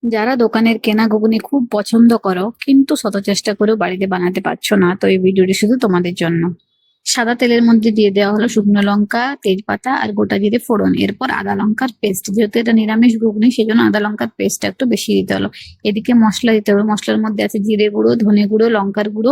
যারা দোকানের কেনা ঘুগনি খুব পছন্দ করো কিন্তু শত চেষ্টা করেও বাড়িতে বানাতে পারছো না, তো এই ভিডিওটি শুধু তোমাদের জন্য। সাদা তেলের মধ্যে দিয়ে দেওয়া হলো শুকনো লঙ্কা, তেজপাতা আর গোটা জিরে ফোড়ন, এরপর আদা লঙ্কার পেস্ট। যেহেতু এটা নিরামিষ ঘুগনি সেই জন্য আদা লঙ্কার পেস্টটা একটু বেশি দিতে হলো। এদিকে মশলা দিতে হবে। মশলার মধ্যে আছে জিরে গুঁড়ো, ধনে গুঁড়ো, লঙ্কার গুঁড়ো,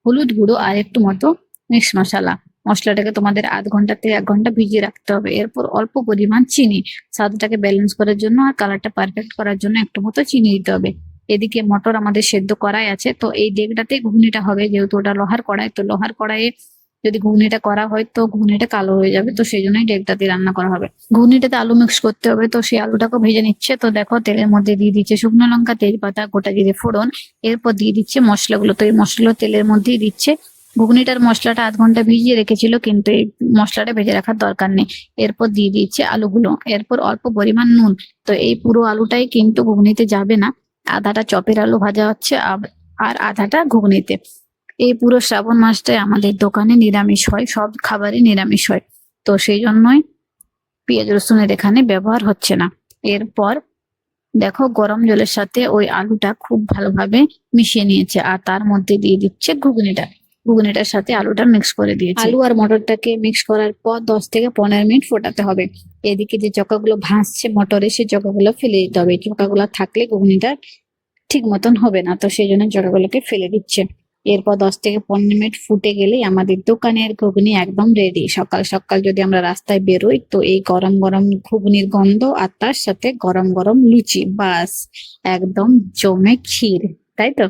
হলুদ গুঁড়ো আর একটু মতো মিক্স মশলা। মশলাটাকে তোমাদের আধ ঘন্টা থেকে 1 ঘন্টা ভিজিয়ে রাখতে হবে। এরপর অল্প পরিমাণ চিনি, স্বাদটাকে ব্যালেন্স করার জন্য আর কালারটা পারফেক্ট করার জন্য একটু মতো চিনি দিতে হবে। এদিকে মটর আমাদের সেদ্ধ করাই আছে, তো এই ডেকটাতে ঘুগনিটা হবে। যেহেতু ওটা লোহার কড়াই, তো লোহার কড়াইয়ে যদি ঘুগনিটা করা হয় তো ঘুগনিটা কালো হয়ে যাবে, তো সেই জন্যই ডেকটাতে রান্না করা হবে। ঘুগনিটাতে আলু মিক্স করতে হবে, তো সেই আলুটাকে ভেজে নিচ্ছে। তো দেখো তেলের মধ্যে দিয়ে দিচ্ছে শুকনো লঙ্কা, তেজপাতা, গোটা জিরে ফোড়ন, এরপর দিয়ে দিচ্ছে মশলাগুলো। তো এই মশলা তেলের মধ্যেই দিচ্ছে। ঘুগনিটার মশলাটা আধ ঘন্টা ভিজিয়ে রেখেছিল, কিন্তু এই মশলাটা ভেজে রাখার দরকার নেই। এরপর দিয়ে দিচ্ছে আলুগুলো, এরপর অল্প পরিমাণ নুন। তো এই পুরো আলুটাই কিন্তু ঘুগনিতে যাবে না, আধাটা চপের আলু ভাজা হচ্ছে আর আধাটা ঘুগনিতে। এই পুরো শ্রাবণ মাসটায় আমাদের দোকানে নিরামিষ হয়, সব খাবারই নিরামিষ হয়, তো সেই জন্যই পেঁয়াজ রসুনের এখানে ব্যবহার হচ্ছে না। এরপর দেখো গরম জলের সাথে ওই আলুটা খুব ভালোভাবে মিশিয়ে নিয়েছে আর তার মধ্যে দিয়ে দিচ্ছে ঘুগনিটা। ঘুগনিটার সাথে আলুটা মিক্স করে দিয়েছে। আলু আর মটরটাকে মিক্স করার পর 10 থেকে 15 মিনিট ফোটাতে হবে। এদিকে যে চকাগুলো ভাসছে মটরে, সেই চকাগুলো ফেলে দিতে হবে। চকাগুলো থাকলে ঘুগনিটা ঠিক মতন হবে না, তো সেই জন্য চকাগুলোকে ফেলে দিচ্ছে। এরপর 10 থেকে 15 মিনিট ফুটে গেলেই আমাদের দোকানের ঘুগনি একদম রেডি। সকাল সকাল যদি আমরা রাস্তায় বেরোই তো এই গরম গরম ঘুগনির গন্ধ আর তার সাথে গরম গরম লুচি, বাস একদম জমে ক্ষীর, তাই তো।